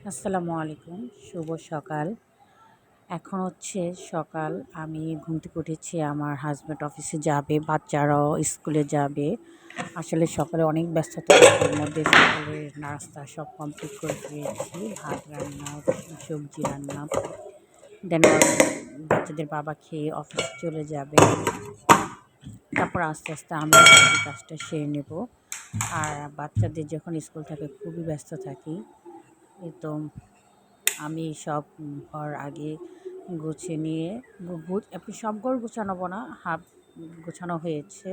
আসসালামু আলাইকুম, শুভ সকাল। এখন হচ্ছে সকাল। আমি ঘুম থেকে উঠেছি, আমার হাজব্যান্ড অফিসে যাবে, বাচ্চারাও স্কুলে যাবে। আসলে সকালে অনেক ব্যস্ততা, তার মধ্যে সকালের নাস্তা সব কমপ্লিট করে ফেলেছি। ভাত রান্না, সবজি রান্না, দেন বাচ্চাদের বাবা খেয়ে অফিসে চলে যাবে। তারপর আস্তে আস্তে আমি বাকি কাজটা সেরে নেব। আর বাচ্চাদের যখন স্কুল থাকে খুবই ব্যস্ত থাকি। তো আমি সব ঘর আগে গুছিয়ে নিয়ে আপনি সব ঘর গোছানো না, হাফ গোছানো হয়েছে।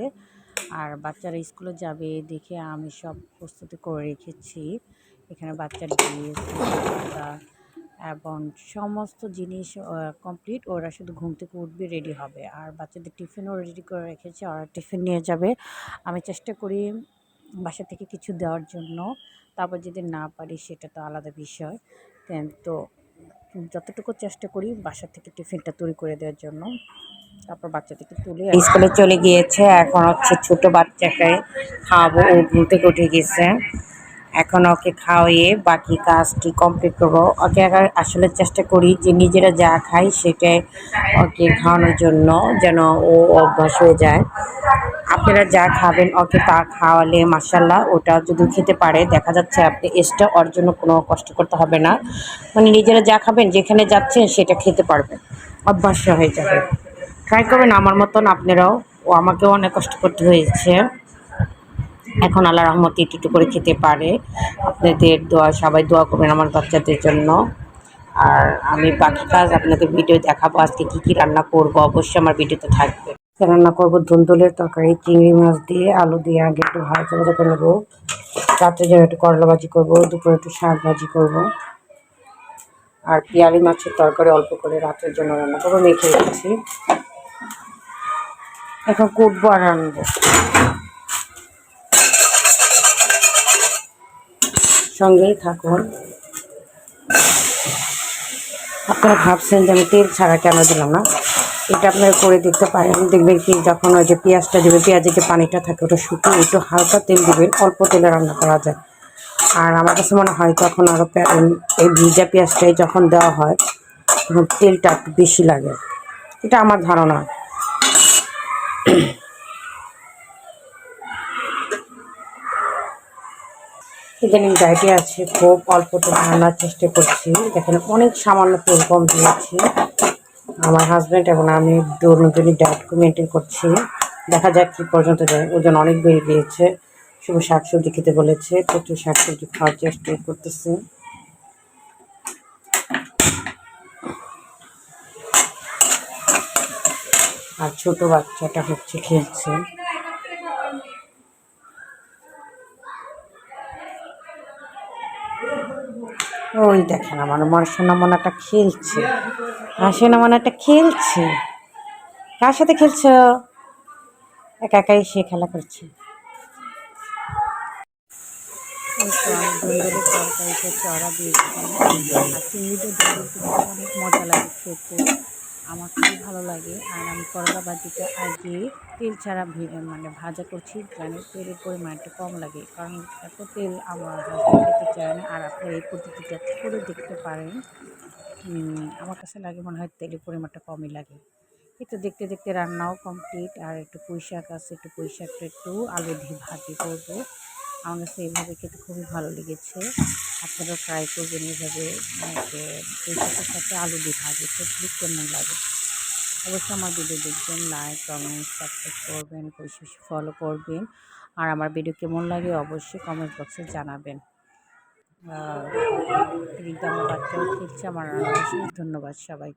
আর বাচ্চারা স্কুলে যাবে দেখে আমি সব প্রস্তুতি করে রেখেছি। এখানে বাচ্চার ড্রেস, খাতা এবং সমস্ত জিনিস কমপ্লিট। ওরা শুধু ঘুম থেকে উঠবে, রেডি হবে। আর বাচ্চাদের টিফিনও রেডি করে রেখেছি, ওরা টিফিন নিয়ে যাবে। আমি চেষ্টা করি বাসা থেকে কিছু দেওয়ার জন্য। তারপর যদি না পারি সেটা তো আলাদা বিষয়। তো যতটুকু চেষ্টা করি বাসা থেকে টিফিনটা তৈরি করে দেওয়ার জন্য। তারপর বাচ্চাদেরকে তুলে স্কুলে চলে গিয়েছে। এখন হচ্ছে ছোট বাচ্চাকে খাওয়াবো, ও ঘুম থেকে উঠে গেছে। এখন ওকে খাওয়িয়ে বাকি কাজটি কমপ্লিট করবো। ওকে আসলে চেষ্টা করি যে নিজেরা যা খাই সেটাই ওকে খাওয়ানোর জন্য, যেন ও অভ্যাস হয়ে যায়। আপনারা যা খাবেন ওকে তা খাওয়ালে মাশাআল্লাহ ওটা যদি খেতে পারে, দেখা যাচ্ছে আপনি এক্সট্রা ওর জন্য কোনো কষ্ট করতে হবে না। মানে নিজেরা যা খাবেন, যেখানে যাচ্ছেন সেটা খেতে পারবেন, অভ্যাস হয়ে যাবে। ট্রাই করবেন আমার মতন আপনারাও। ও আমাকেও অনেক কষ্ট করতে হয়েছে, এখন আল্লাহর রহমতে একটু একটু করে খেতে পারে। আপনাদের দোয়া, সবাই দোয়া করবেন আমার বাচ্চাদের জন্য। আর আমি বাকি কাজ আপনাদের ভিডিও দেখাবো। আজকে কী কী রান্না করবো অবশ্যই আমার ভিডিওতে থাকবে। রান্না করবো ধুন্দুলের তরকারি, চিংড়ি মাছ দিয়ে আলু দিয়ে আগে একটু ভাজা ভাজা করে নেবো। রাত্রে জন্য একটু করলা ভাজি করবো, দুপুরে একটু শাক ভাজি করবো। আর পিয়ালি মাছের তরকারি অল্প করে রাতের জন্য রান্না করবো, মেখে রেখেছি। এখন কুটবো আর রান্নবো। সঙ্গেই থাকুন। আপনারা ভাবছেন যে আমি তেল ছাড়া কেন দিলাম না, এটা আপনারা করে দেখতে পারেন। দেখবেন কি যখন ওই যে পেঁয়াজটা দেবে, পেঁয়াজের যে পানিটা থাকে ওটা শুকিয়ে একটু হালকা তেল দেবেন, অল্প তেলে রান্না করা যায়। আর আমার কাছে মনে হয় তখন আরও এই ভিজা পেঁয়াজটাই যখন দেওয়া হয় তখন তেলটা একটু বেশি লাগে, এটা আমার ধারণা। ইদানিং ডায়েটে আছে, খুব অল্প তেল রান্নার চেষ্টা করছি। দেখেন অনেক সামান্য তেল কম দিয়েছি। আমার হাজব্যান্ড এবং আমি দুজনই ডায়েট মেনটেন করছি। দেখা যাক কী পর্যন্ত যায়। ওজন অনেক বেড়ে গিয়েছে। শুধু শাকসবজি খেতে বলেছে, প্রচুর শাকসবজি খাওয়ার চেষ্টা করতেছি। আর ছোট বাচ্চাটা হচ্ছে খেলছে। ওই দেখেন আমার সোনামনাটা খেলছে। আর সোনামনাটা খেলছে, কার সাথে খেলছো? একা একাই সে খেলা করছে। এই তো আমি ধুন্দুলের তরকারিতে চড়া দিয়েছি। আর চিংড়িতে ধুন্দুল কিন্তু অনেক মজা লাগে খেতে, আমার খুবই ভালো লাগে। আর আমি করলা ভাজিটা আগে তেল ছাড়া মানে ভাজা করছি, জানি তেলের পরিমাণ একটু কম লাগে, কারণ এত তেল আমার হাজব্যান্ড খেতে চায় না। আর আপনারা এই পদ্ধতিটা করে দেখতে পারেন। আমার কাছে লাগে মনে হয় তেলের পরিমাণটা কমই লাগে। এই তো দেখতে দেখতে রান্নাও কমপ্লিট। আর একটু পুঁই শাক আছে, একটু পুঁই শাকটা একটু আলু দিয়ে ভাজি করবো। আমার কাছে এইভাবে খেতে খুবই ভালো লেগেছে। আপনারাও ট্রাই করবেন এইভাবে, যে পুঁই শাকের সাথে আলু দিয়ে ভাজি খেতে কেমন লাগে। অবশ্যই আমার ভিডিও দেখবেন, লাইক কমেন্ট সাবস্ক্রাইব করবেন, বেশি বেশি ফলো করবেন। আর আমার ভিডিও কেমন লাগে অবশ্যই কমেন্ট বক্সে জানাবেন। এদিকে আমার বাচ্চাও খেলছে। আমার অশেষ ধন্যবাদ সবাই।